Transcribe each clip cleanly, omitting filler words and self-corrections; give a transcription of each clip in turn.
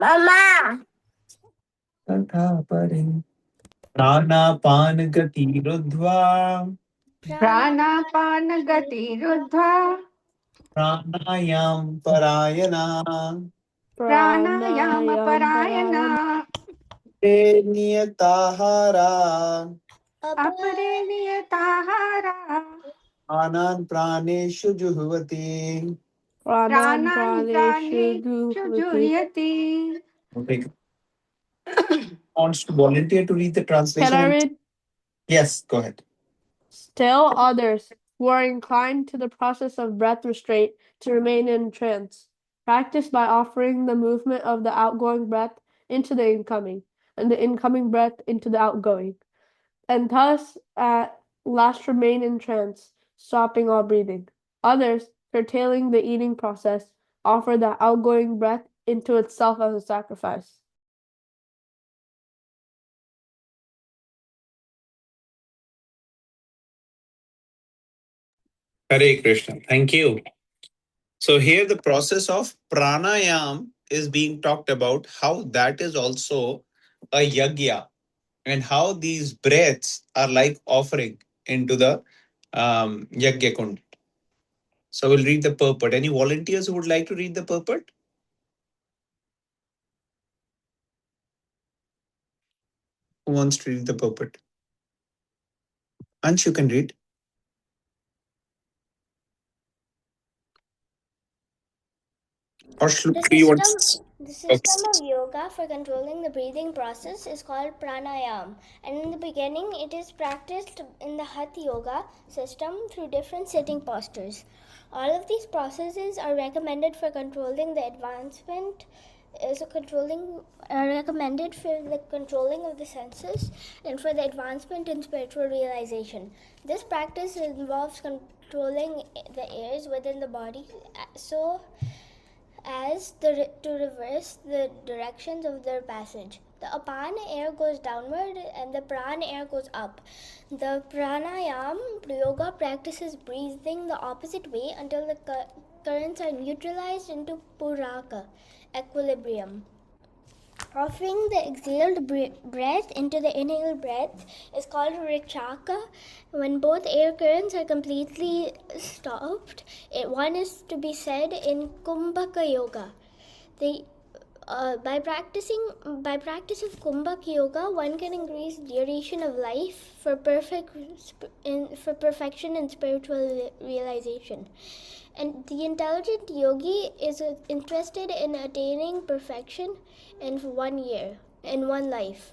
Mama. तथा परे प्राणापान गतिरुद्ध्वा प्राणापानगतिरुद्ध्वा प्राणायाम परायणा प्राणायामपरायणा ते नियताहारा अपरे नियताहारा प्राणान् प्राणेषु जुह्वति प्राणान् प्राणेषु जुह्यति. Okay. Wants to volunteer to read the translation? Can I read? Yes, go ahead. Tell others who are inclined to the process of breath restraint to remain in trance. Practice by offering the movement of the outgoing breath into the incoming, and the incoming breath into the outgoing, and thus at last remain in trance, stopping all breathing. Others, curtailing the eating process, offer the outgoing breath into itself as a sacrifice. Hare Krishna. Thank you. So here the process of pranayam is being talked about, how that is also a yagya, and how these breaths are like offering into the yagya kund. So we'll read the purport. Any volunteers who would like to read the purport? Who wants to read the purport? Ansh, you can read. Or Shloki, you want? The system of yoga for controlling the breathing process is called pranayam, and in the beginning it is practiced in the Hatha Yoga system through different sitting postures. All of these processes are recommended for controlling the advancement recommended for the controlling of the senses and for the advancement in spiritual realization. This practice involves controlling the airs within the body so as to reverse the directions of their passage. The apana air goes downward and the prana air goes up. The pranayam yoga practices breathing the opposite way until the currents are neutralized into puraka, equilibrium. Offering the exhaled breath into the inhaled breath is called rikshaka. When both air currents are completely stopped, one is to be said in Kumbhaka Yoga. By practice of Kumbhaka Yoga, one can increase duration of life for perfection and spiritual realization. And the intelligent yogi is interested in attaining perfection in 1 year, in one life,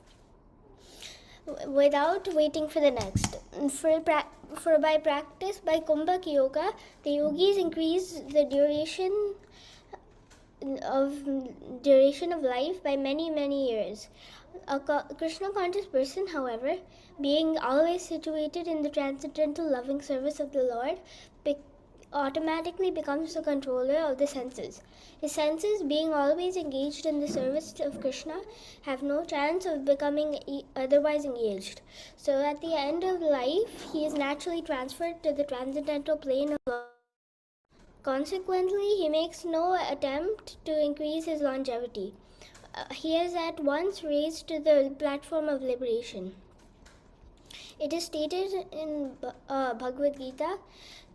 without waiting for the next. By practice by Kumbhaka Yoga, the yogis increase the duration of life by many years. A Krishna conscious person, however, being always situated in the transcendental loving service of the Lord, automatically becomes the controller of the senses. His senses, being always engaged in the service of Krishna, have no chance of becoming otherwise engaged. So at the end of life, he is naturally transferred to the transcendental plane of love. Consequently, he makes no attempt to increase his longevity. He is at once raised to the platform of liberation. It is stated in Bhagavad Gita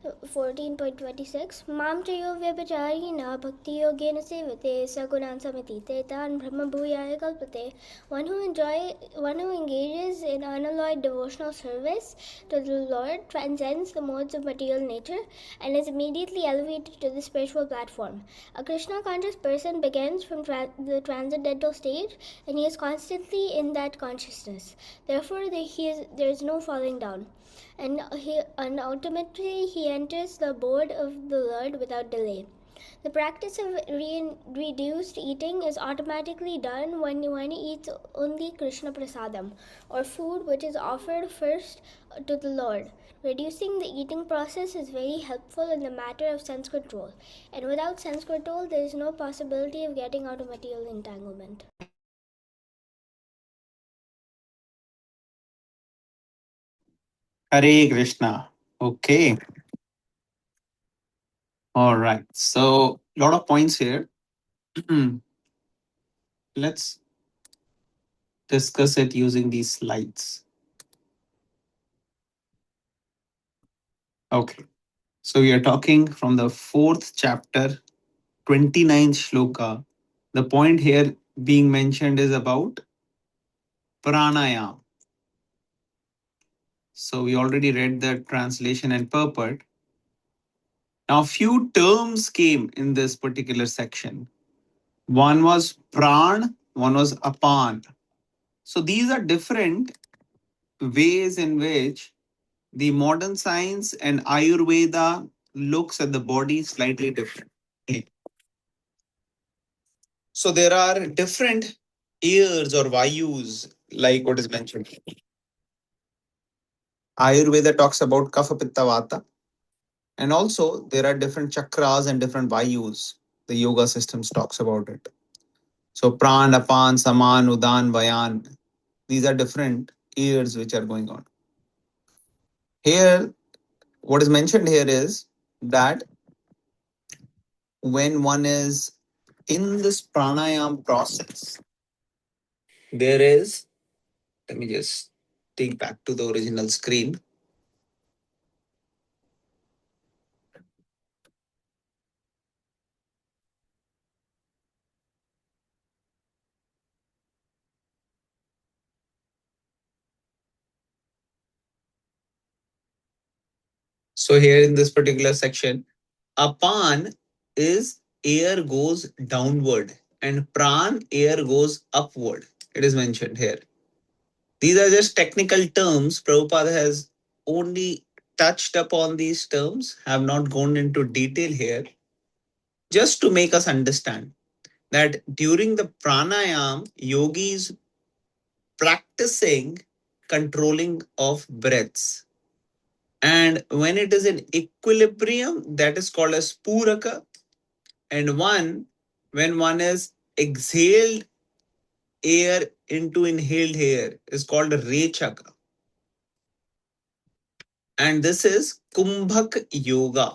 14.26, Mam chayo vyabhacharina bhakti yogena sevate sagunan samitite tan brahma bhuyaya kalpate. One who engages in unalloyed devotional service to the Lord transcends the modes of material nature and is immediately elevated to the spiritual platform. A Krishna conscious person begins from the transcendental stage and he is constantly in that consciousness. Therefore, there is no falling down. And ultimately he enters the abode of the Lord without delay. The practice of reduced eating is automatically done when one eats only Krishna Prasadam, or food which is offered first to the Lord. Reducing the eating process is very helpful in the matter of sense control, and without sense control there is no possibility of getting out of material entanglement. Hare Krishna. Okay. All right. So, a lot of points here. Let's discuss it using these slides. Okay. So we are talking from the fourth chapter, 29th shloka. The point here being mentioned is about pranayam. So we already read the translation and purport. Now, few terms came in this particular section. One was pran, one was apan. So these are different ways in which the modern science and Ayurveda looks at the body slightly different. So there are different airs or vayus, like what is mentioned. Ayurveda talks about kapha pitta vata, and also there are different chakras and different vayus. The yoga systems talks about it. So pran, apan, saman, udan, vayan. These are different airs which are going on. Here, what is mentioned here is that when one is in this pranayam process, there is, let me just take back to the original screen. So here in this particular section, apan is air goes downward and pran air goes upward. It is mentioned here. These are just technical terms. Prabhupada has only touched upon these terms, have not gone into detail here, just to make us understand that during the pranayam, yogis practicing controlling of breaths. And when it is in equilibrium, that is called as puraka. And when one is exhaled air into inhaled air, is called rechaka. And this is Kumbhak Yoga.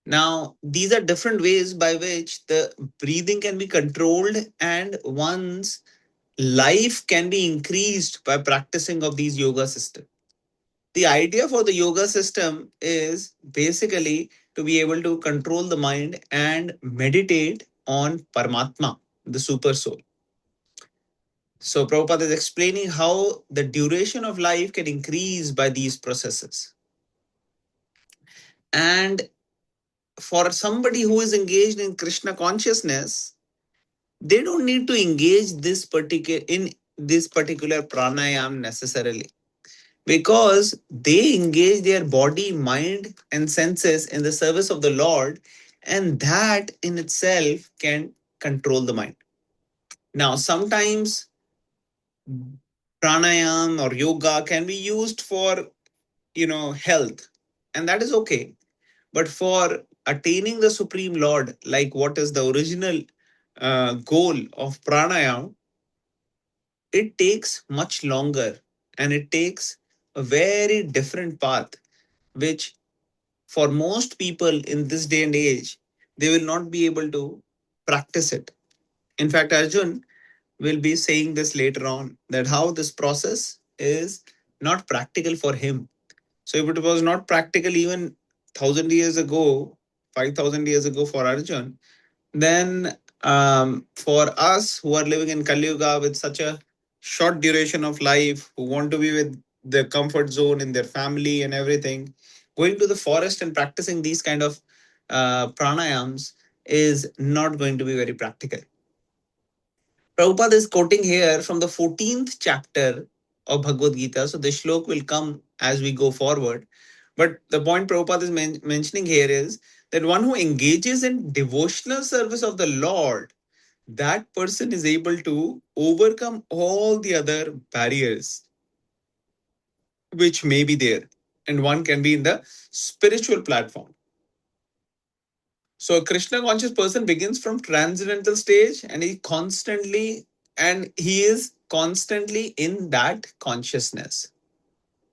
Now, these are different ways by which the breathing can be controlled and one's life can be increased by practicing of these yoga systems. The idea for the yoga system is basically to be able to control the mind and meditate on Paramatma, the super soul. So Prabhupada is explaining how the duration of life can increase by these processes. And for somebody who is engaged in Krishna consciousness, they don't need to engage this particular pranayam necessarily, because they engage their body, mind, and senses in the service of the Lord, and that in itself can control the mind. Now, sometimes pranayam or yoga can be used for health, and that is okay. But for attaining the Supreme Lord, like what is the original goal of pranayam, it takes much longer and it takes a very different path, which for most people in this day and age, they will not be able to practice it. In fact, Arjun will be saying this later on, that how this process is not practical for him. So if it was not practical even 1,000 years ago, 5,000 years ago for Arjun, then for us who are living in Kali Yuga with such a short duration of life, who want to be with the comfort zone in their family and everything, going to the forest and practicing these kind of pranayams is not going to be very practical. Prabhupada is quoting here from the 14th chapter of Bhagavad Gita. So the shlok will come as we go forward. But the point Prabhupada is mentioning here is that one who engages in devotional service of the Lord, that person is able to overcome all the other barriers which may be there. And one can be in the spiritual platform. So a Krishna conscious person begins from transcendental stage and he is constantly in that consciousness.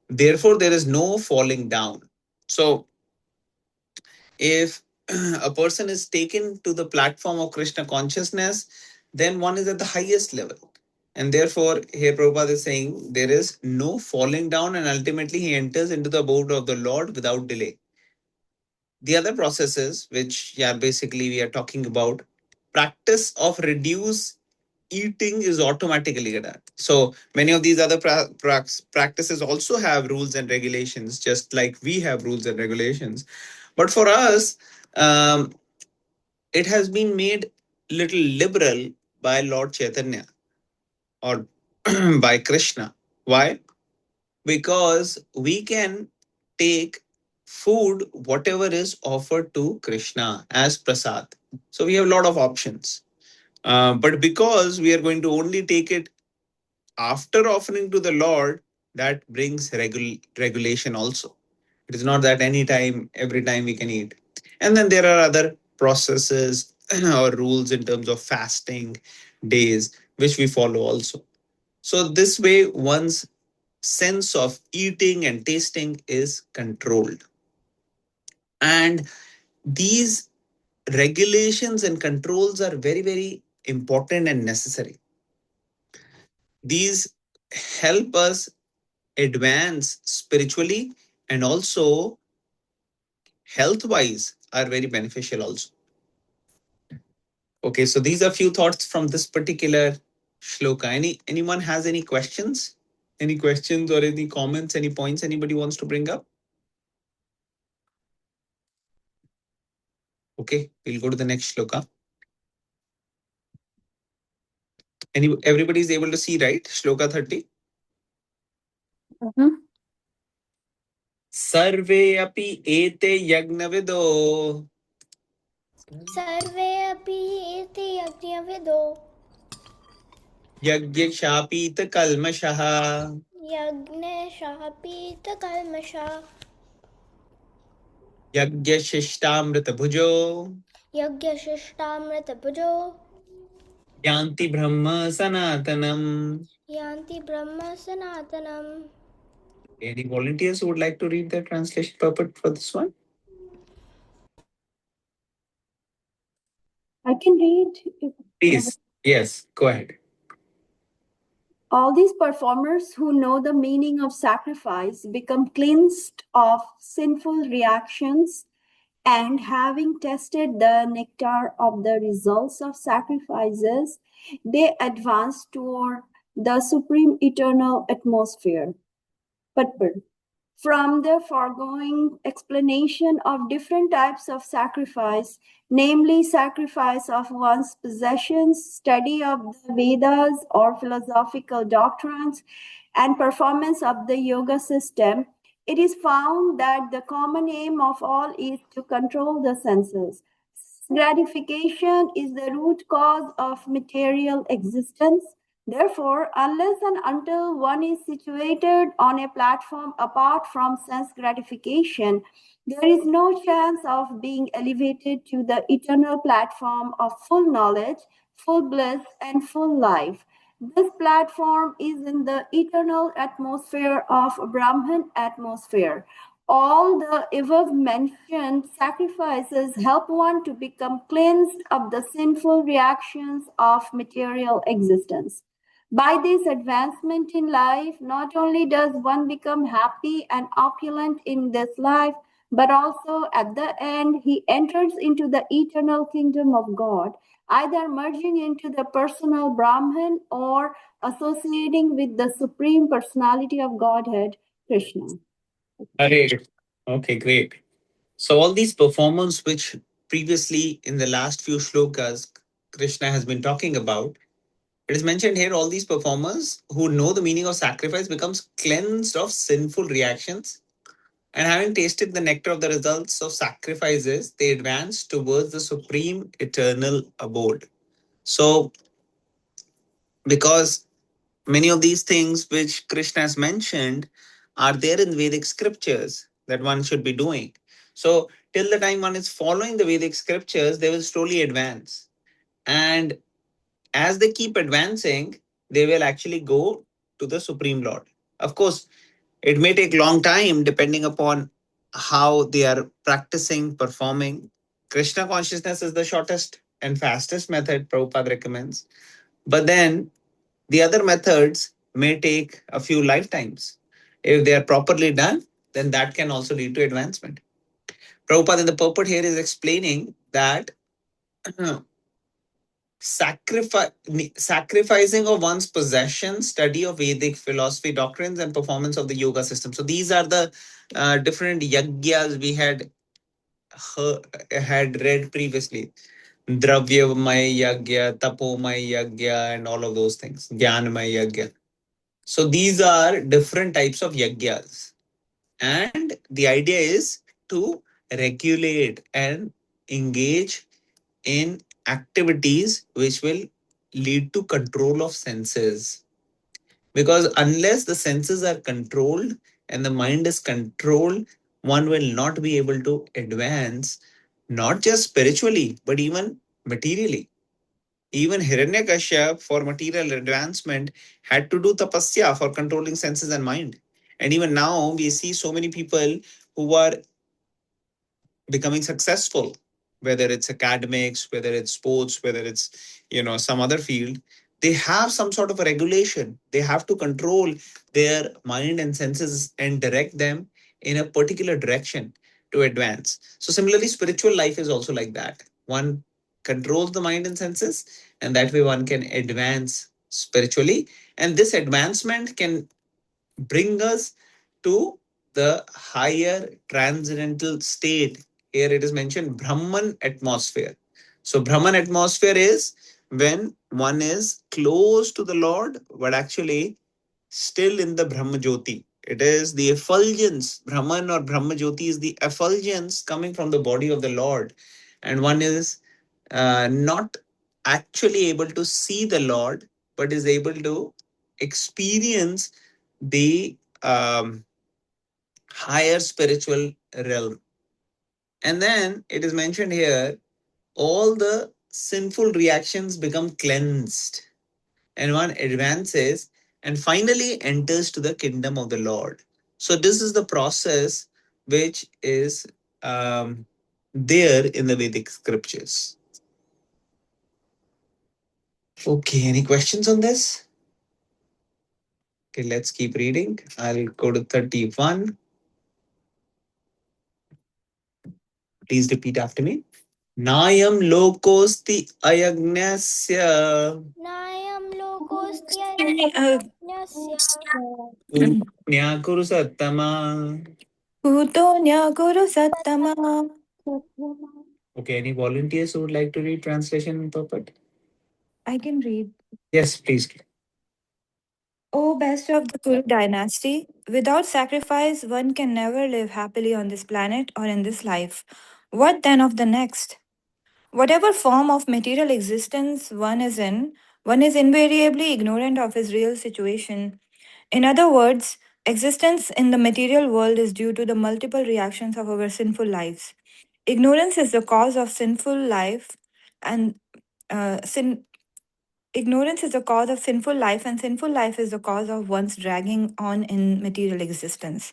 Therefore, there is no falling down. So if a person is taken to the platform of Krishna consciousness, then one is at the highest level. And therefore, here Prabhupada is saying there is no falling down, and ultimately he enters into the abode of the Lord without delay. The other processes, which basically we are talking about, practice of reduce eating is automatically done. So many of these other practices also have rules and regulations, just like we have rules and regulations. But for us, um, it has been made little liberal by Lord Chaitanya or by Krishna. Why? Because we can take food whatever is offered to Krishna as prasad. So we have a lot of options. But because we are going to only take it after offering to the Lord, that brings regulation also. It is not that any time, every time we can eat. And then there are other processes or rules in terms of fasting days, which we follow also. So this way, one's sense of eating and tasting is controlled. And these regulations and controls are very, very important and necessary. These help us advance spiritually, and also health wise are very beneficial also. Okay, so these are few thoughts from this particular shloka. Anyone has any questions? Any questions or any comments, any points anybody wants to bring up? Okay, we'll go to the next shloka. Everybody is able to see, right? Shloka 30. Mhm. Sarve api ete yagnavido सर्वे अपि एते यज्ञविदो यज्ञशापीत कल्मषः यज्ञशः पीतकल्मषः यज्ञशिष्टामृतभुजो यज्ञशिष्टामृतभुजो यान्ति ब्रह्म सनातनम्. यान्ति ब्रह्म सनातनम्. Any volunteers who would like to read the translation purport for this one? I can read. Please. Yes, go ahead. All these performers who know the meaning of sacrifice become cleansed of sinful reactions, and having tasted the nectar of the results of sacrifices, they advance toward the supreme eternal atmosphere. Patpad. From the foregoing explanation of different types of sacrifice, namely sacrifice of one's possessions, study of the Vedas or philosophical doctrines, and performance of the yoga system, it is found that the common aim of all is to control the senses. Gratification is the root cause of material existence. Therefore, unless and until one is situated on a platform apart from sense gratification, there is no chance of being elevated to the eternal platform of full knowledge, full bliss, and full life. This platform is in the eternal atmosphere of Brahman atmosphere. All the above mentioned sacrifices help one to become cleansed of the sinful reactions of material existence. By this advancement in life, not only does one become happy and opulent in this life, but also at the end, he enters into the eternal kingdom of God, either merging into the personal Brahman or associating with the Supreme Personality of Godhead, Krishna. Great. Okay, great. So all these performance which previously in the last few shlokas Krishna has been talking about, it is mentioned here all these performers who know the meaning of sacrifice becomes cleansed of sinful reactions, and having tasted the nectar of the results of sacrifices, they advance towards the supreme eternal abode. So because many of these things which Krishna has mentioned are there in Vedic scriptures that one should be doing. So, till the time one is following the Vedic scriptures, they will slowly advance. And as they keep advancing, they will actually go to the Supreme Lord. Of course, it may take long time depending upon how they are practicing, performing. Krishna consciousness is the shortest and fastest method Prabhupada recommends. But then the other methods may take a few lifetimes. If they are properly done, then that can also lead to advancement. Prabhupada in the purport here is explaining that sacrificing of one's possessions, study of Vedic philosophy, doctrines, and performance of the yoga system. So these are the different yagyas we had read previously. Dravyamay yagya, tapomay yagya, and all of those things. Jnanamay yagya. So these are different types of yagyas. And the idea is to regulate and engage in activities which will lead to control of senses. Because unless the senses are controlled and the mind is controlled, one will not be able to advance, not just spiritually, but even materially. Even Hiranyakashyap, for material advancement, had to do tapasya for controlling senses and mind. And even now, we see so many people who are becoming successful, whether it's academics, whether it's sports, whether it's some other field. They have some sort of a regulation. They have to control their mind and senses and direct them in a particular direction to advance. So similarly, spiritual life is also like that. One controls the mind and senses, and that way one can advance spiritually, and this advancement can bring us to the higher transcendental state. Here it is mentioned Brahman atmosphere. So, Brahman atmosphere is when one is close to the Lord, but actually still in the Brahma Jyoti. It is the effulgence. Brahman or Brahma Jyoti is the effulgence coming from the body of the Lord. And one is not actually able to see the Lord, but is able to experience the higher spiritual realm. And then it is mentioned here all the sinful reactions become cleansed, and one advances and finally enters to the kingdom of the Lord. So, this is the process which is there in the Vedic scriptures. Okay, any questions on this? Okay, let's keep reading. I'll go to 31. Please repeat after me. Nayam lokosti ayagnasya नायं लोकोऽस्त्ययज्ञस्य nyakuru sattama. Kutonya Guru Sattama. Okay, any volunteers who would like to read translation in purport? I can read. Yes, please. O best of the Kuru dynasty, without sacrifice, one can never live happily on this planet or in this life. What then of the next? Whatever form of material existence one is in, one is invariably ignorant of his real situation. In other words, existence in the material world is due to the multiple reactions of our sinful lives. Ignorance is the cause of sinful life, and sin ignorance is the cause of sinful life, and sinful life is the cause of one's dragging on in material existence.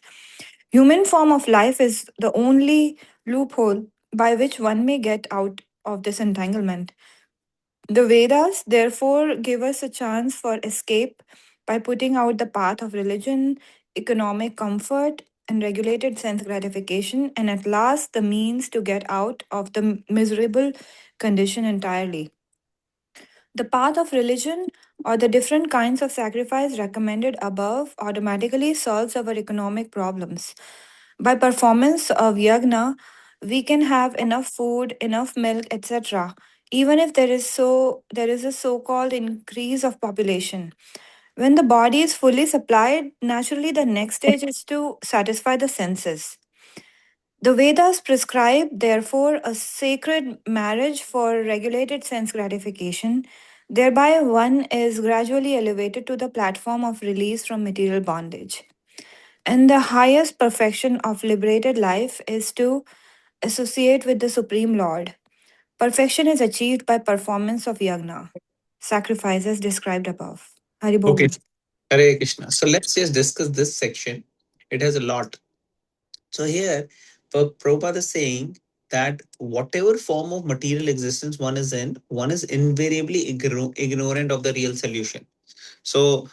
Human form of life is the only loophole by which one may get out of this entanglement. The Vedas therefore give us a chance for escape by putting out the path of religion, economic comfort, and regulated sense gratification, and at last the means to get out of the miserable condition entirely. The path of religion or the different kinds of sacrifice recommended above automatically solves our economic problems. By performance of yagna, we can have enough food, enough milk, etc. Even if there is a so-called increase of population. When the body is fully supplied, naturally the next stage is to satisfy the senses. The Vedas prescribe, therefore, a sacred marriage for regulated sense gratification. Thereby, one is gradually elevated to the platform of release from material bondage. And the highest perfection of liberated life is to associate with the Supreme Lord. Perfection is achieved by performance of yagna, sacrifices described above. Haribol. Okay. Hare Krishna. So let's just discuss this section. It has a lot. So here, Prabhupada is saying that whatever form of material existence one is in, one is invariably ignorant of the real solution. So,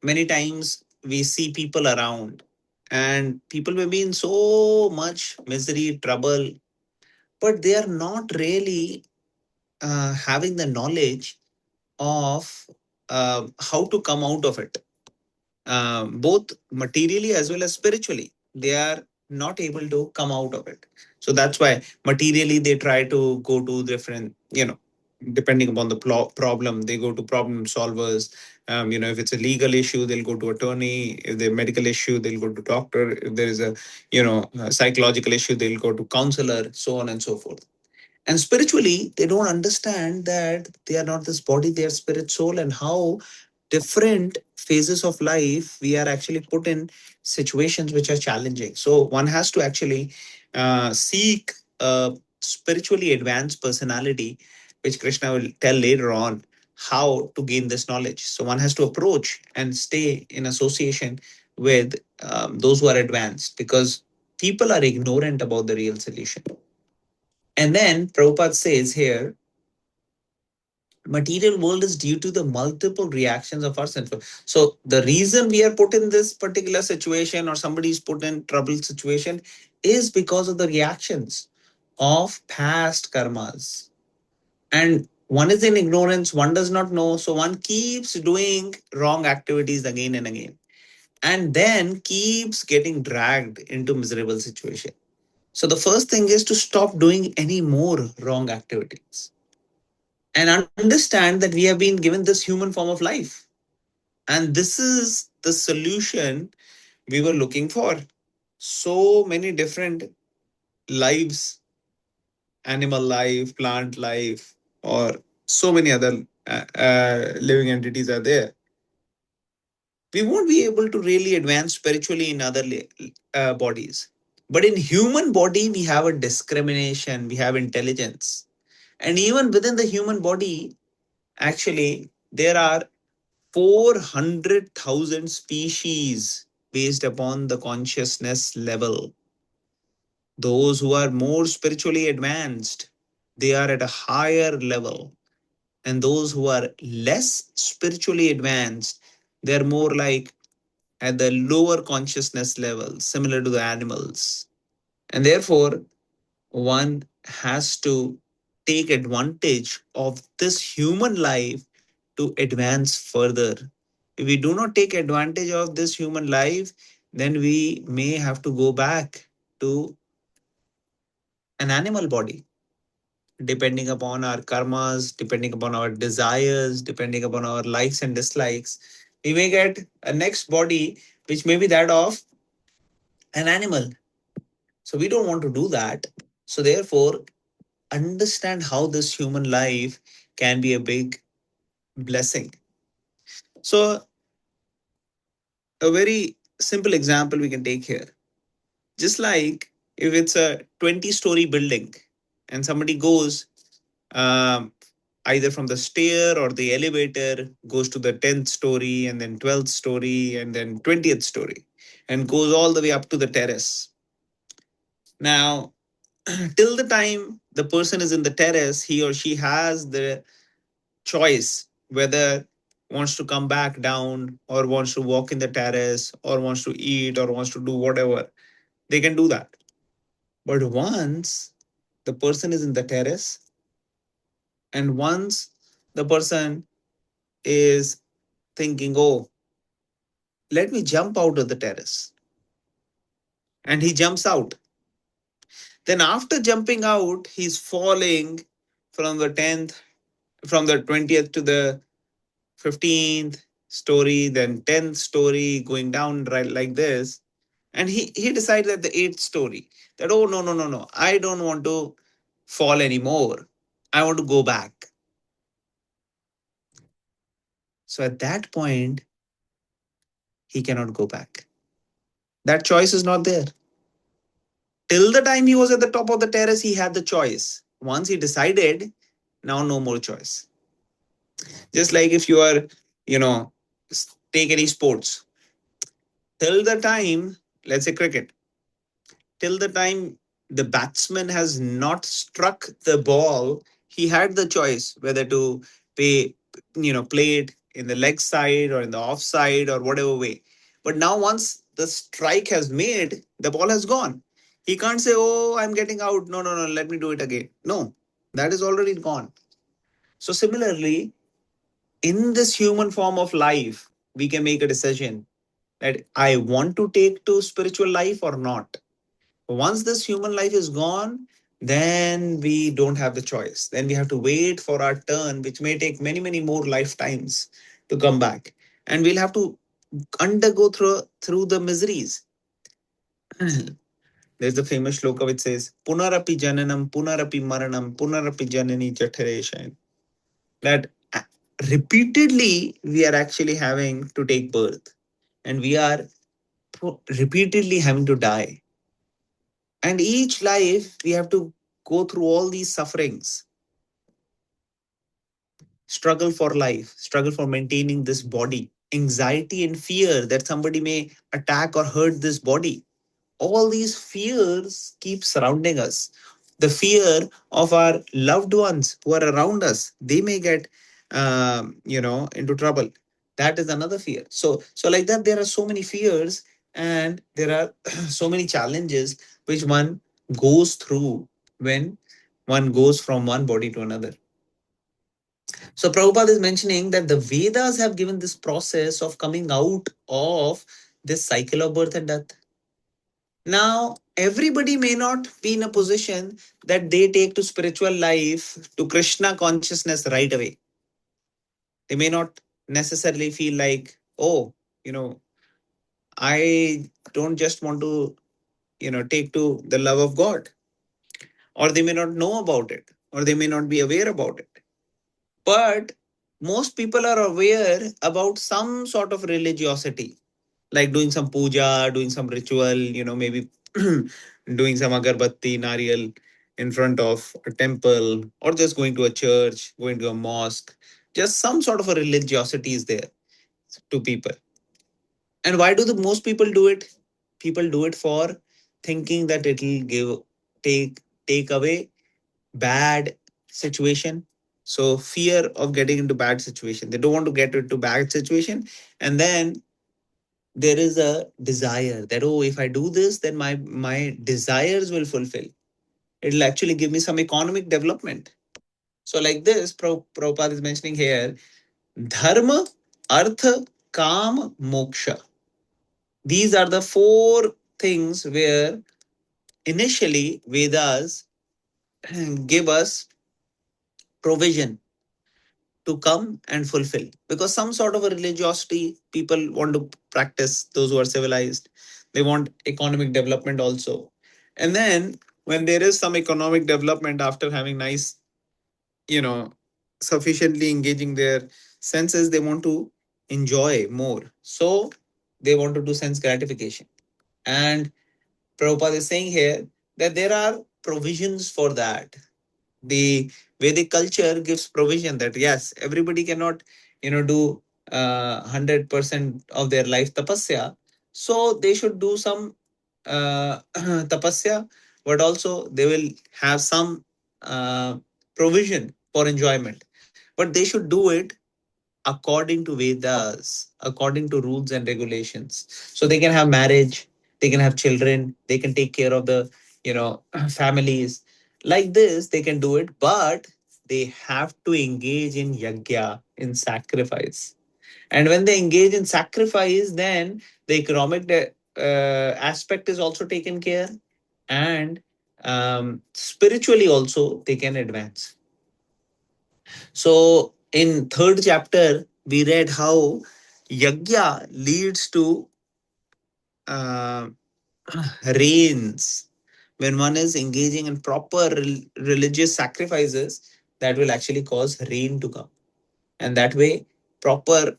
many times we see people around, and people may be in so much misery, trouble, but they are not really having the knowledge of how to come out of it, both materially as well as spiritually. They are not able to come out of it. So that's why materially they try to go to different, depending upon the problem, they go to problem solvers. If it's a legal issue, they'll go to attorney. If there's a medical issue, they'll go to doctor. If there is a psychological issue, they'll go to counselor, so on and so forth. And spiritually, they don't understand that they are not this body, they are spirit, soul, and how different phases of life we are actually put in situations which are challenging. So one has to actually seek a spiritually advanced personality, which Krishna will tell later on how to gain this knowledge. So one has to approach and stay in association with those who are advanced, because people are ignorant about the real solution. And then Prabhupada says here, material world is due to the multiple reactions of our senses. So the reason we are put in this particular situation, or somebody's put in trouble situation, is because of the reactions of past karmas. And one is in ignorance, one does not know, so one keeps doing wrong activities again and again, and then keeps getting dragged into miserable situation. So the first thing is to stop doing any more wrong activities and understand that we have been given this human form of life. And this is the solution we were looking for. So many different lives, animal life, plant life, or so many other living entities are there. We won't be able to really advance spiritually in other bodies. But in human body, we have a discrimination, we have intelligence. And even within the human body, actually, there are 400,000 species based upon the consciousness level. Those who are more spiritually advanced, they are at a higher level. And those who are less spiritually advanced, they're more like at the lower consciousness level, similar to the animals. And therefore, one has to take advantage of this human life to advance further. If we do not take advantage of this human life, then we may have to go back to an animal body, depending upon our karmas, depending upon our desires, depending upon our likes and dislikes. We may get a next body which may be that of an animal. So we don't want to do that. So therefore, understand how this human life can be a big blessing. So a very simple example we can take here. Just like if it's a 20-story building and somebody goes um, either from the stair or the elevator, goes to the 10th story and then 12th story and then 20th story and goes all the way up to the terrace. Now, till the time the person is in the terrace, he or she has the choice whether wants to come back down or wants to walk in the terrace or wants to eat or wants to do whatever. They can do that. But once the person is in the terrace, and once the person is thinking, oh, let me jump out of the terrace, and he jumps out, then after jumping out, he's falling from the 10th, from the 20th to the 15th story, then 10th story, going down right like this. And he decided at the 8th story that, oh, no, no, no, no, I don't want to fall anymore. I want to go back. So at that point, he cannot go back. That choice is not there. Till the time he was at the top of the terrace, he had the choice. Once he decided, now no more choice. Just like if you are, you know, take any sports. Till the time, let's say cricket, till the time the batsman has not struck the ball, he had the choice whether to pay, play it in the leg side or in the offside or whatever way. But now once the strike has made, the ball has gone. He can't say, "Oh, I'm getting out. No, no, no. Let me do it again." No, that is already gone. So similarly, in this human form of life, we can make a decision that I want to take to spiritual life or not. Once this human life is gone, then we don't have the choice. Then we have to wait for our turn, which may take many, many more lifetimes to come back. And we'll have to undergo through the miseries. There's the famous shloka which says, Punarapi jananam, punarapi maranam, punarapi janani jatareshan. That repeatedly we are actually having to take birth. And we are repeatedly having to die. And each life, we have to go through all these sufferings, struggle for life, struggle for maintaining this body, anxiety and fear that somebody may attack or hurt this body. All these fears keep surrounding us. The fear of our loved ones who are around us, they may get, into trouble. That is another fear. So like that, there are so many fears and there are so many challenges which one goes through when one goes from one body to another. So Prabhupada is mentioning that the Vedas have given this process of coming out of this cycle of birth and death. Now, everybody may not be in a position that they take to spiritual life, to Krishna consciousness right away. They may not necessarily feel like, oh, I don't just want to, take to the love of God. Or they may not know about it, or they may not be aware about it. But most people are aware about some sort of religiosity, like doing some puja, doing some ritual, maybe doing some agarbatti, nariyal in front of a temple, or just going to a church, going to a mosque. Just some sort of a religiosity is there to people. And why do the most people do it? People do it for thinking that it'll take away bad situation. So fear of getting into bad situation. They don't want to get into bad situation, and then there is a desire that, oh, if I do this, then my desires will fulfill. It'll actually give me some economic development. So like this, Prabhupada is mentioning here, dharma, artha, kam, moksha. These are the four things where initially Vedas give us provision to come and fulfill, because some sort of a religiosity people want to practice, those who are civilized, they want economic development also. And then when there is some economic development after having nice, you know sufficiently engaging their senses, they want to enjoy more, so they want to do sense gratification. And Prabhupada is saying here that there are provisions for that. The Vedic culture gives provision that yes, everybody cannot, do 100% of their life tapasya. So they should do some tapasya, but also they will have some provision for enjoyment. But they should do it according to Vedas, according to rules and regulations. So they can have marriage, they can have children, they can take care of the, families. Like this, they can do it, but they have to engage in yagya, in sacrifice. And when they engage in sacrifice, then the economic aspect is also taken care, and spiritually also they can advance. So in third chapter, we read how yagya leads to uh, rains. When one is engaging in proper religious sacrifices, that will actually cause rain to come. And that way, proper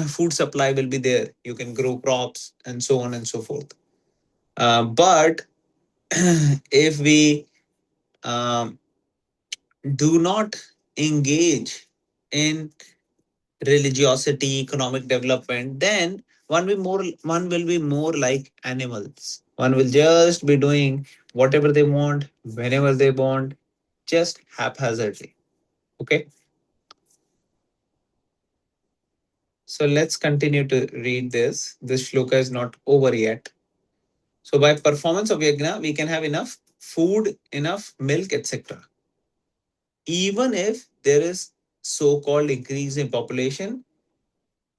food supply will be there. You can grow crops and so on and so forth. But if we um, do not engage in religiosity, economic development, then one will be more like animals. One will just be doing whatever they want, whenever they want, just haphazardly. Okay. So let's continue to read this. This shloka is not over yet. So by performance of yajna, we can have enough food, enough milk, etc. Even if there is so-called increase in population,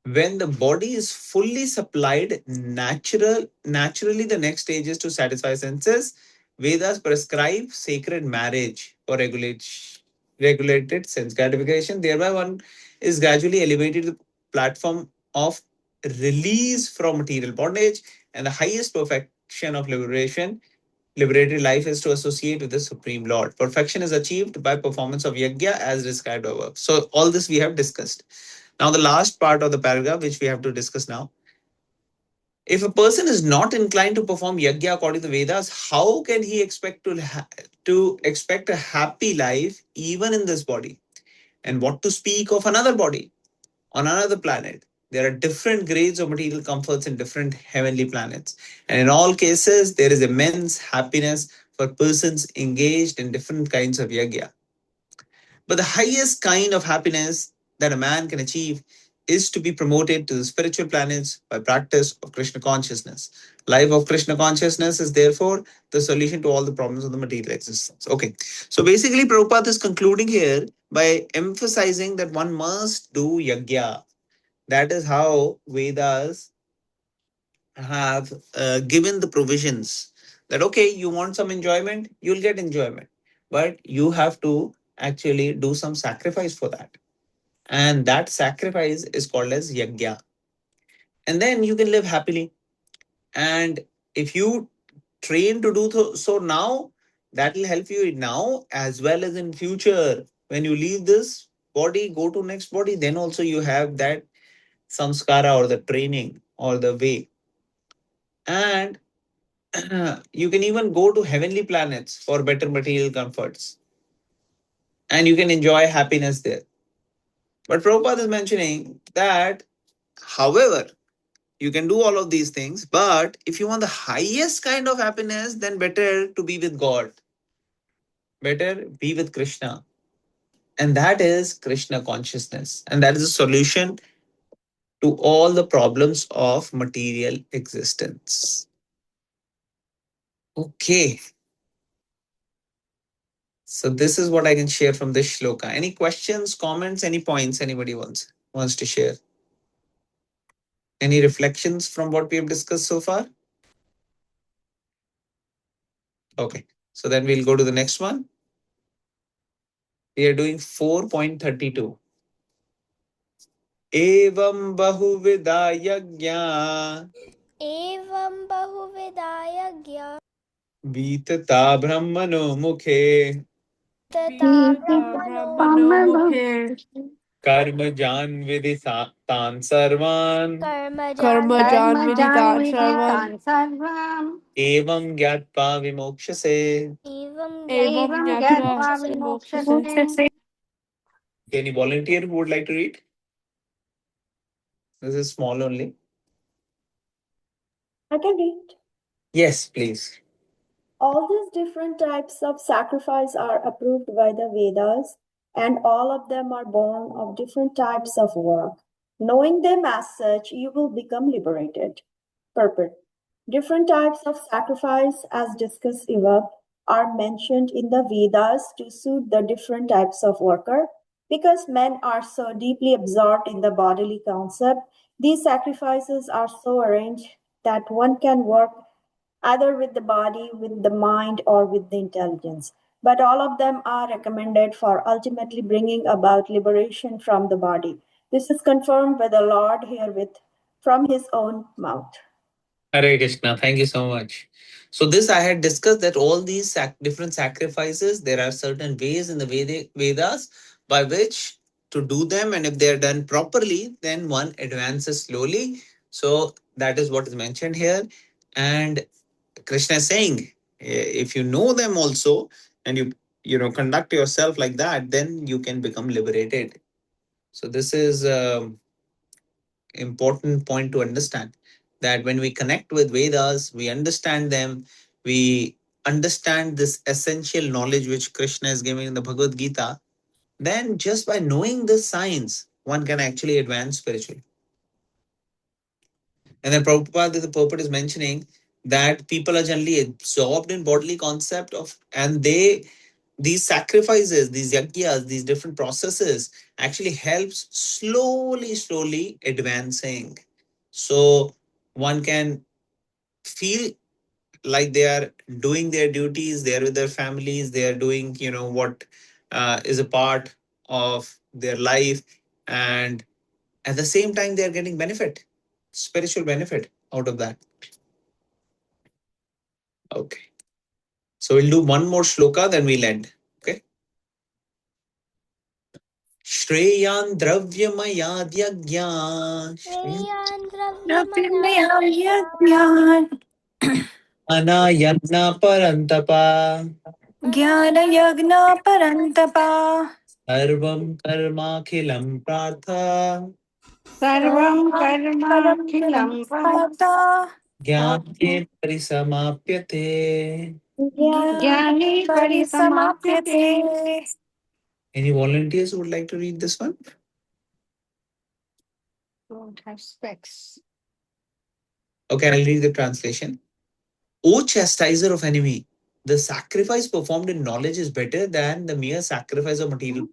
when the body is fully supplied naturally the next stage is to satisfy senses. Vedas prescribe sacred marriage for regulated sense gratification. Thereby one is gradually elevated to the platform of release from material bondage, and the highest perfection of liberation liberated life is to associate with the Supreme Lord. Perfection is achieved by performance of yajna as described above. So all this we have discussed. Now, the last part of the paragraph, which we have to discuss now. If a person is not inclined to perform yajna according to Vedas, how can he expect to expect a happy life even in this body? And what to speak of another body on another planet? There are different grades of material comforts in different heavenly planets. And in all cases, there is immense happiness for persons engaged in different kinds of yajna. But the highest kind of happiness that a man can achieve is to be promoted to the spiritual planets by practice of Krishna consciousness. Life of Krishna consciousness is therefore the solution to all the problems of the material existence. Okay. So basically, Prabhupada is concluding here by emphasizing that one must do yajna. That is how Vedas have given the provisions that okay, you want some enjoyment, you'll get enjoyment, but you have to actually do some sacrifice for that, and that sacrifice is called as yajna, and then you can live happily. And if you train to do so now, that will help you now as well as in future. When you leave this body, go to next body, then also you have that samskara or the training or the way. And you can even go to heavenly planets for better material comforts, and you can enjoy happiness there. But Prabhupada is mentioning that, however, you can do all of these things, but if you want the highest kind of happiness, then better to be with God, better be with Krishna. And that is Krishna consciousness. And that is a solution to all the problems of material existence. Okay. So this is what I can share from this shloka. Any questions, comments, any points anybody wants to share? Any reflections from what we have discussed so far? Okay. So then we'll go to the next one. We are doing 4.32. Evam bahuvida yajna Evam bahuvidaya vitata brahmano mukhe tata Brahmano brahmano mukhe karma jan vidisatan sarvan karma karma jan janvidhi viditan sarvam evam gyatva vimokshase. evam evam gyatva nyatva vimokshase. Any volunteer who would like to read? This is small only. I can read. Yes, please. All these different types of sacrifice are approved by the Vedas, and all of them are born of different types of work. Knowing them as such, you will become liberated. Purport. Different types of sacrifice, as discussed above, are mentioned in the Vedas to suit the different types of worker. Because men are so deeply absorbed in the bodily concept, these sacrifices are so arranged that one can work either with the body, with the mind, or with the intelligence. But all of them are recommended for ultimately bringing about liberation from the body. This is confirmed by the Lord herewith from his own mouth. Hare Krishna. Thank you so much. So this I had discussed that all these different sacrifices, there are certain ways in the Vedas by which to do them, and if they are done properly, then one advances slowly. So that is what is mentioned here, and Krishna is saying, if you know them also, and you conduct yourself like that, then you can become liberated. So this is important point to understand, that when we connect with Vedas, we understand them, we understand this essential knowledge which Krishna is giving in the Bhagavad Gita, then just by knowing this science, one can actually advance spiritually. And then Prabhupada, the purport is mentioning that people are generally absorbed in bodily concept of, and these sacrifices, these yagyas, these different processes actually helps slowly advancing. So one can feel like they are doing their duties, they are with their families, they are doing, what is a part of their life, and at the same time they are getting benefit, spiritual benefit out of that. Okay. So we'll do one more shloka, then we'll end. Okay. Shreyan dravyamayadyagyan श्रेयान् Ravyamaya anayagna parantapa Jnana Parantapa sarvam karmakhilam partha Sarvam Sarvam karma Karam khilam Pata jnane parisamaapyate. jnani Parisamapyate. Any volunteers who would like to read this one? Don't have specs. Okay, I'll read the translation. O chastiser of enemy, the sacrifice performed in knowledge is better than the mere sacrifice of material.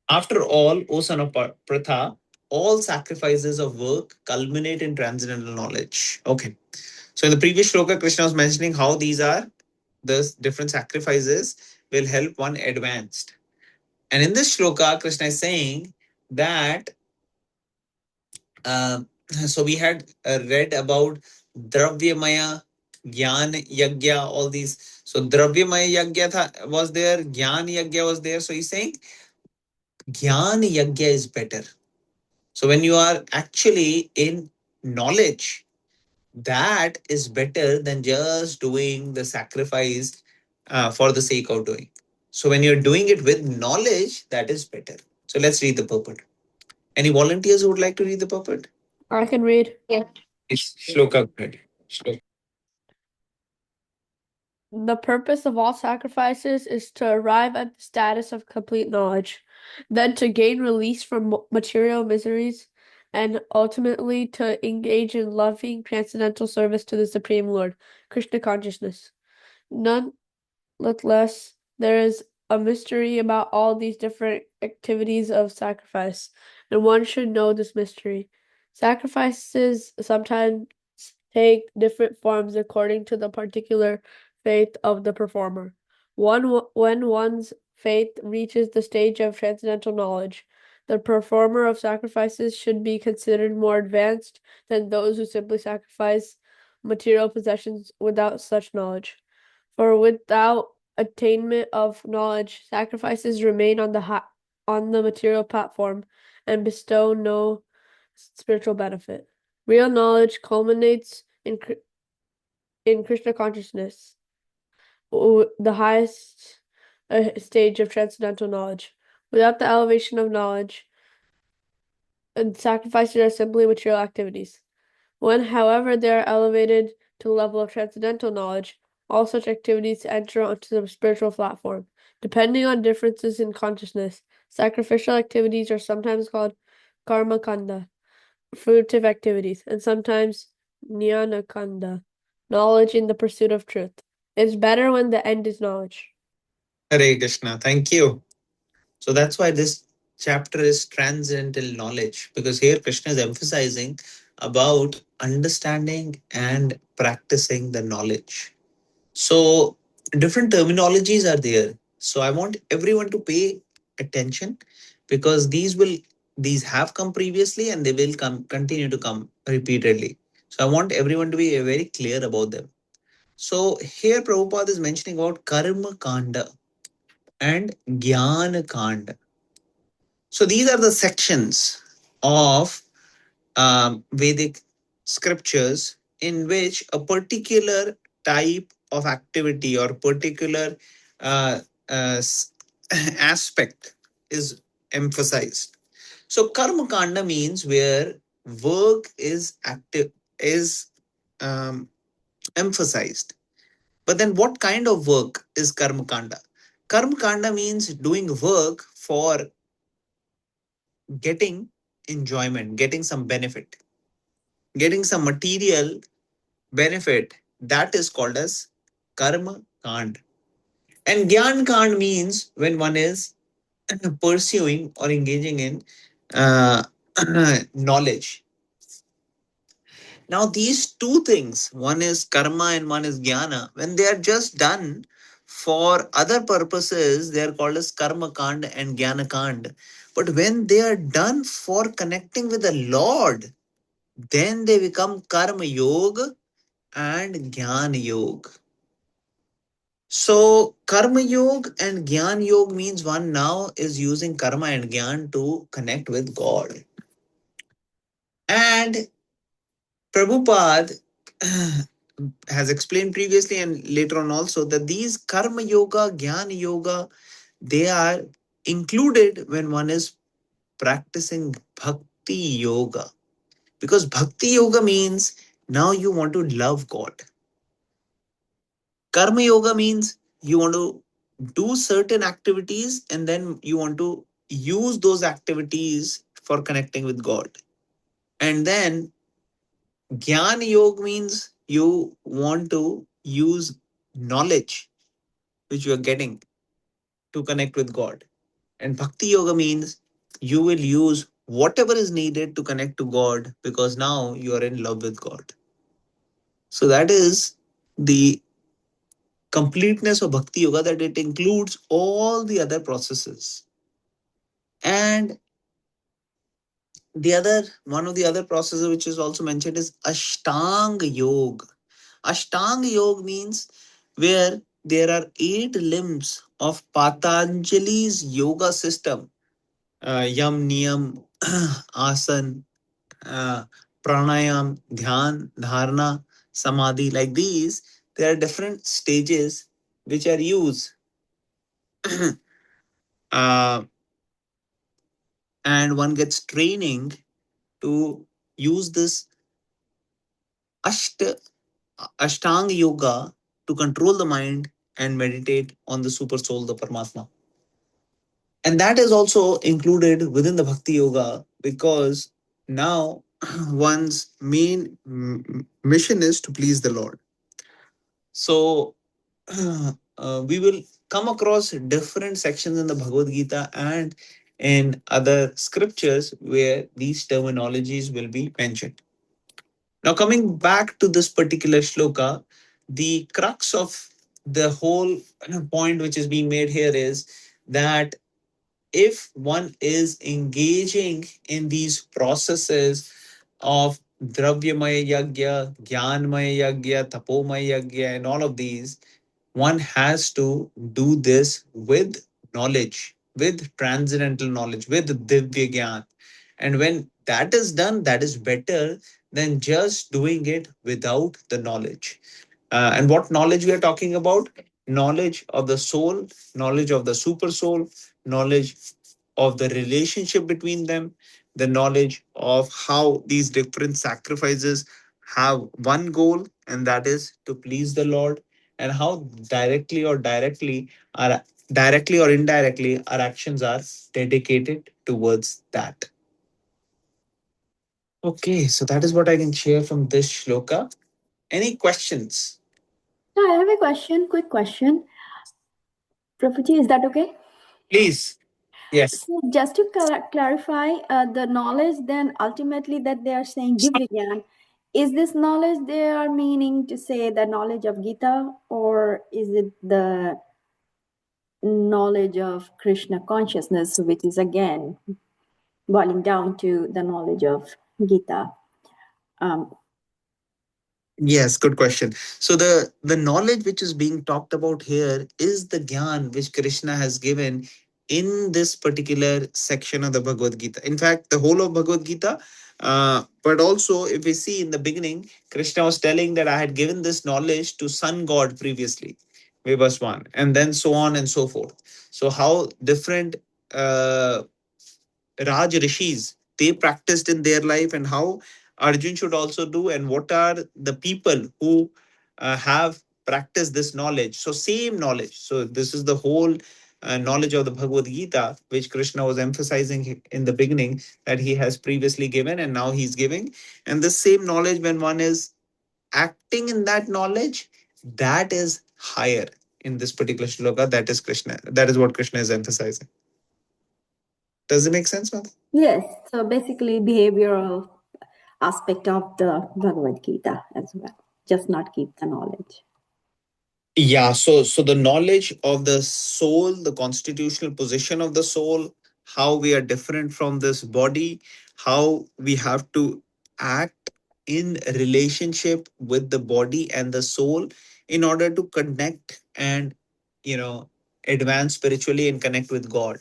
After all, O son of Pratha, all sacrifices of work culminate in transcendental knowledge. Okay. So in the previous shloka, Krishna was mentioning how these are the different sacrifices will help one advanced. And in this shloka, Krishna is saying that so we had read about Dravyamaya, Gyan Yagya, all these. So Dravyamaya Yagya was there, Gyan Yagya was there. So he's saying Gyan Yagya is better. So when you are actually in knowledge, that is better than just doing the sacrifice for the sake of doing. So when you're doing it with knowledge, that is better. So let's read the purport. Any volunteers who would like to read the purport? I can read. It's Shloka. Shloka. The purpose of all sacrifices is to arrive at the status of complete knowledge, then to gain release from material miseries, and ultimately to engage in loving transcendental service to the Supreme Lord, Krishna consciousness. Nonetheless, there is a mystery about all these different activities of sacrifice, and one should know this mystery. Sacrifices sometimes take different forms according to the particular faith of the performer. When one's faith reaches the stage of transcendental knowledge, the performer of sacrifices should be considered more advanced than those who simply sacrifice material possessions without such knowledge. For without attainment of knowledge, sacrifices remain on the material platform and bestow no spiritual benefit. Real knowledge culminates in Krishna consciousness, the highest stage of transcendental knowledge. Without the elevation of knowledge, and sacrifices are simply material activities. When, however, they are elevated to the level of transcendental knowledge, all such activities enter onto the spiritual platform. Depending on differences in consciousness, sacrificial activities are sometimes called karma kanda, fruitive activities, and sometimes jnana kanda, knowledge in the pursuit of truth. It's better when the end is knowledge. Hare Krishna. Thank you. So that's why this chapter is transcendental knowledge, because here Krishna is emphasizing about understanding and practicing the knowledge. So different terminologies are there. So I want everyone to pay attention, because these have come previously and they will continue to come repeatedly. So I want everyone to be very clear about them. So here Prabhupada is mentioning about Karma Kanda and Jnana Kanda. So these are the sections of Vedic scriptures in which a particular type of activity or particular uh, uh, aspect is emphasized. So karma kanda means where work is active, is um, emphasized. But then, what kind of work is karma kanda? Karma kanda means doing work for getting enjoyment, getting some benefit, getting some material benefit. That is called as karma kand. And gyan kand means when one is pursuing or engaging in uh, knowledge. Now, these two things, one is karma and one is jnana, when they are just done for other purposes, they are called as karma kand and jnana kand. But when they are done for connecting with the Lord, then they become karma yoga and jnana yoga. So, karma yoga and gyan yoga means one now is using karma and gyan to connect with God. And Prabhupada has explained previously and later on also that these karma yoga, jnana yoga, they are included when one is practicing bhakti yoga. Because bhakti yoga means now you want to love God. Karma yoga means you want to do certain activities and then you want to use those activities for connecting with God. And then Gyan Yoga means you want to use knowledge which you are getting to connect with God. And Bhakti Yoga means you will use whatever is needed to connect to God because now you are in love with God. So that is the completeness of Bhakti Yoga, that it includes all the other processes. And the other one of the other processes which is also mentioned is Ashtanga Yoga. Ashtanga Yoga means where there are 8 limbs of Patanjali's yoga system. Yam, Niyam, Asan, Pranayam, Dhyan, Dharana, Samadhi. Like these, there are different stages which are used. uh, and one gets training to use this Ashta, Ashtanga Yoga to control the mind and meditate on the super soul, the Paramatma. And that is also included within the Bhakti Yoga because now one's main mission is to please the Lord. So we will come across different sections in the Bhagavad Gita and in other scriptures where these terminologies will be mentioned. Now, coming back to this particular shloka, the crux of the whole point which is being made here is that if one is engaging in these processes of Dravyamaya Yagya, Jnanmaya Yagya, Tapomaya Yagya, and all of these, one has to do this with knowledge, with transcendental knowledge, with Divya Gyan. And when that is done, that is better than just doing it without the knowledge. And what knowledge we are talking about? Knowledge of the soul, knowledge of the super soul, knowledge of the relationship between them, the knowledge of how these different sacrifices have one goal, and that is to please the Lord, and how directly or indirectly our actions are dedicated towards that. Okay, so that is what I can share from this shloka. Any questions? So I have a question, quick question. Prabhuji, is that okay? Please. Yes. So just to clarify, the knowledge then ultimately that they are saying Divya, is this knowledge they are meaning to say the knowledge of Gita, or is it the knowledge of Krishna consciousness, which is again boiling down to the knowledge of Gita? Um, Yes, good question. So the knowledge which is being talked about here is the gyan which Krishna has given in this particular section of the Bhagavad Gita. In fact, the whole of Bhagavad Gita. But also, if we see in the beginning, Krishna was telling that I had given this knowledge to Sun God previously, Vivaswan, and then so on and so forth. So how different uh, Raj Rishis they practiced in their life and how Arjun should also do, and what are the people who have practiced this knowledge. So, same knowledge. So, this is the whole knowledge of the Bhagavad Gita, which Krishna was emphasizing in the beginning that he has previously given and now he's giving. And the same knowledge, when one is acting in that knowledge, that is higher in this particular shloka. That is Krishna. That is what Krishna is emphasizing. Does it make sense, Mata? Yes, so basically behavioral aspect of the Bhagavad Gita as well. Just not keep the knowledge. Yeah, so the knowledge of the soul, the constitutional position of the soul, how we are different from this body, how we have to act in relationship with the body and the soul in order to connect and, you know, advance spiritually and connect with God,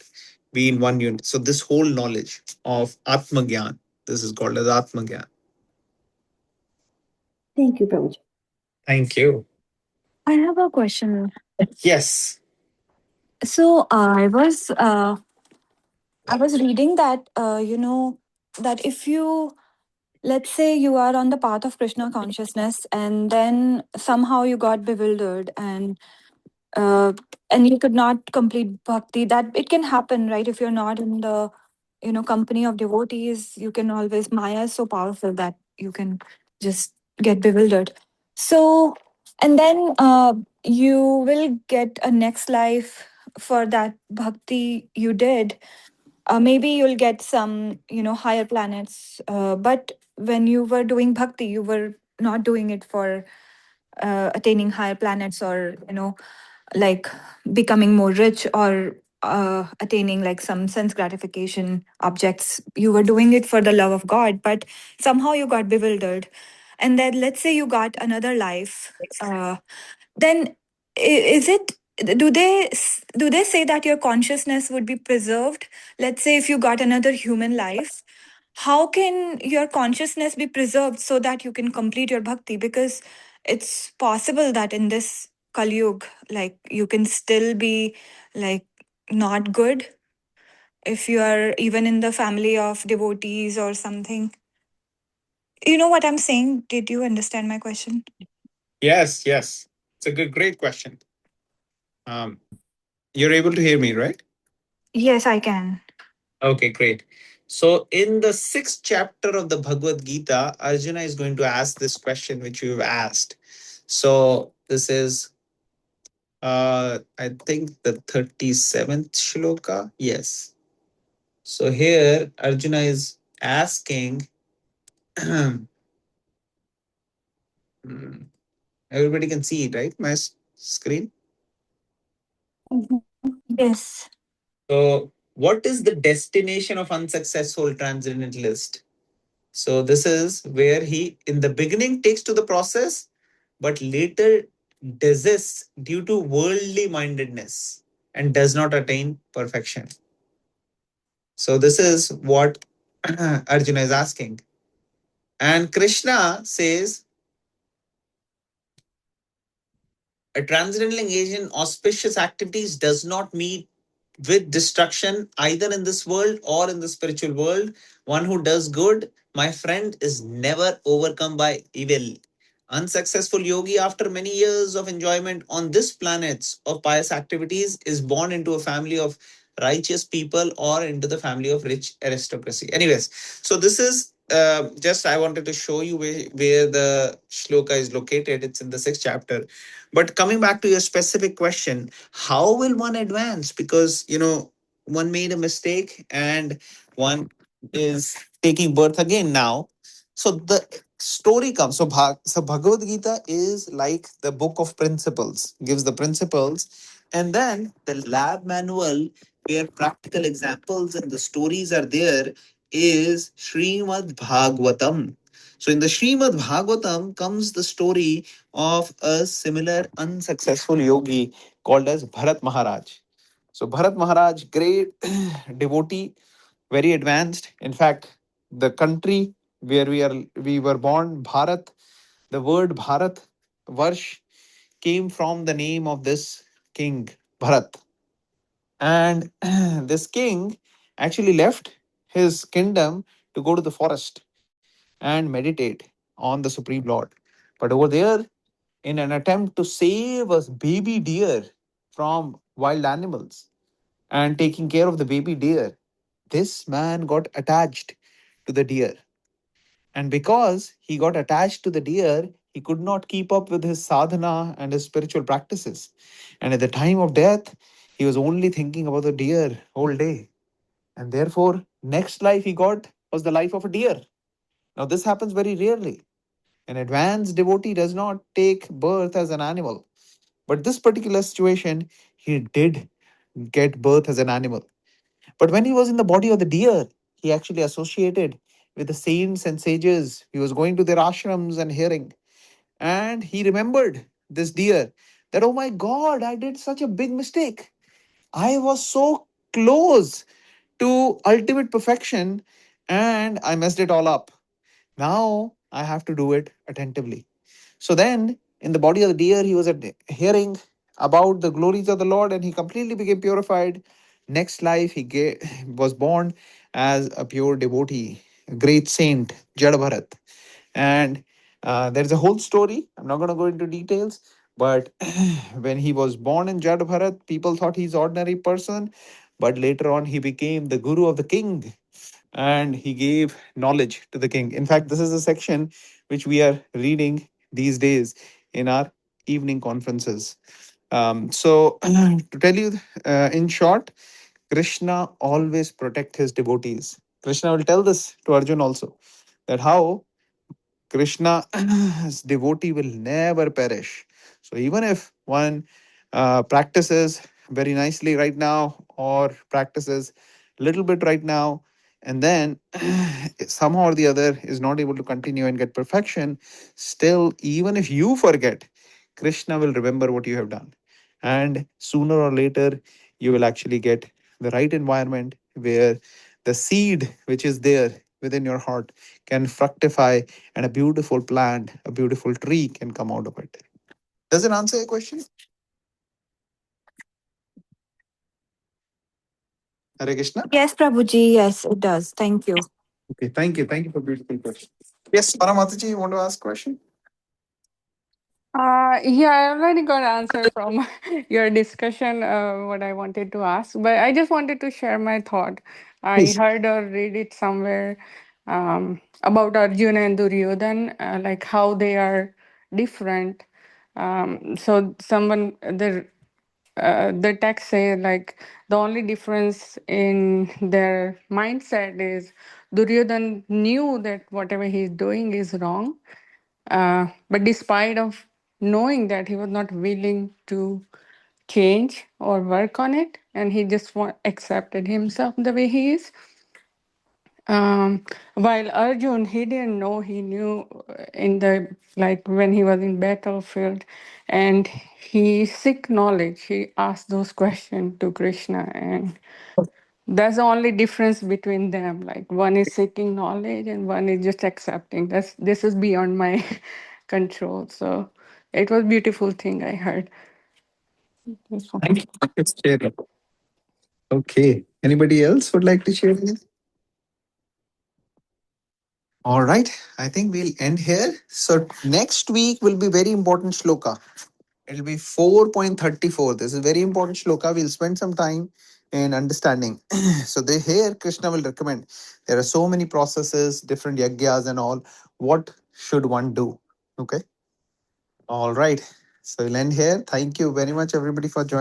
be in one unit. So this whole knowledge of Atma Gyan, this is called as Atma Gyan. Thank you, Prabhuji. Thank you. I have a question. Yes. So I was reading that that if you, let's say you are on the path of Krishna consciousness and then somehow you got bewildered uh, and you could not complete bhakti, that it can happen, right? If you're not in the company of devotees, you can always, Maya is so powerful that you can just get bewildered. So and then you will get a next life for that bhakti you did. Maybe you'll get some higher planets, but when you were doing bhakti, you were not doing it for attaining higher planets, or like becoming more rich, or attaining like some sense gratification objects. You were doing it for the love of God, but somehow you got bewildered. And then let's say you got another life. Then is it, do they say that your consciousness would be preserved? Let's say if you got another human life, how can your consciousness be preserved so that you can complete your bhakti? Because it's possible that in this Kali Yuga, like you can still be like not good if you are even in the family of devotees or something. You know what I'm saying? Did you understand my question? Yes, yes. It's a great question. You're able to hear me, right? Yes, I can. Okay, great. So, in the sixth chapter of the Bhagavad Gita, Arjuna is going to ask this question which you've asked. So, this is, I think, the 37th shloka. Yes. So, here Arjuna is asking, everybody can see it, right? My screen. Yes. So, what is the destination of unsuccessful transcendentalist? So this is where he, in the beginning, takes to the process, but later desists due to worldly mindedness and does not attain perfection. So this is what Arjuna is asking. And Krishna says, a transcendental engaged in auspicious activities does not meet with destruction either in this world or in the spiritual world. One who does good, my friend, is never overcome by evil. Unsuccessful yogi, after many years of enjoyment on this planet of pious activities, is born into a family of righteous people or into the family of rich aristocracy. Anyways, so this is just I wanted to show you where the shloka is located. It's in the sixth chapter. But coming back to your specific question, how will one advance? Because, one made a mistake and one is taking birth again now. So the story comes. So Bhagavad Gita is like the book of principles, gives the principles, and then the lab manual where practical examples and the stories are there is Srimad Bhagavatam. So in the Srimad Bhagavatam comes the story of a similar unsuccessful yogi called as Bharat Maharaj. So Bharat Maharaj, great devotee, very advanced. In fact, the country where we were born, Bharat, the word Bharat, Varsh, came from the name of this king, Bharat. And this king actually left his kingdom to go to the forest. and meditate on the Supreme Lord. But over there, in an attempt to save a baby deer from wild animals and taking care of the baby deer, this man got attached to the deer. And because he got attached to the deer, he could not keep up with his sadhana and his spiritual practices. And at the time of death, he was only thinking about the deer whole day. And therefore, next life he got was the life of a deer. Now, this happens very rarely. An advanced devotee does not take birth as an animal. But this particular situation, he did get birth as an animal. But when he was in the body of the deer, he actually associated with the saints and sages. He was going to their ashrams and hearing. And he remembered this deer that, oh my God, I did such a big mistake. I was so close to ultimate perfection and I messed it all up. Now I have to do it attentively. So then, in the body of the deer, he was at hearing about the glories of the Lord and he completely became purified. Next life, was born as a pure devotee, a great saint, Jadabharat. And there's a whole story. I'm not going to go into details. But when he was born in Jadabharat, people thought he's an ordinary person. But later on, he became the guru of the king and he gave knowledge to the king. In fact, this is a section which we are reading these days in our evening conferences. So, to tell you in short, Krishna always protect his devotees. Krishna will tell this to Arjun also, that how Krishna's devotee will never perish. So even if one practices very nicely right now or practices a little bit right now, and then somehow or the other is not able to continue and get perfection, still, even if you forget, Krishna will remember what you have done. And sooner or later, you will actually get the right environment where the seed which is there within your heart can fructify and a beautiful plant, a beautiful tree can come out of it. Does it answer your question? Hare Krishna. Yes, Prabhuji. Yes, it does. Thank you. Okay, thank you. Thank you for beautiful question. Yes, Paramataji, you want to ask a question? Yeah, I already got answer from your discussion, what I wanted to ask, but I just wanted to share my thought. I Please. heard or read it somewhere about Arjuna and Duryodhan, like how they are different. So someone the text say like the only difference in their mindset is Duryodhan knew that whatever he's doing is wrong, but despite of knowing that, he was not willing to change or work on it, and he just accepted himself the way he is. While Arjun, he didn't know, he knew in the like when he was in battlefield, and he seek knowledge. He asked those questions to Krishna, and that's the only difference between them. Like one is seeking knowledge, and one is just accepting. This is beyond my control. So it was beautiful thing I heard. That's all. Thank you. It's sharing. Okay. Anybody else would like to share anything? All right. I think we'll end here. So next week will be very important shloka. It'll be 4.34. This is very important shloka. We'll spend some time in understanding. So here Krishna will recommend. There are so many processes, different yagyas and all. What should one do? Okay. All right. So we'll end here. Thank you very much, everybody, for joining.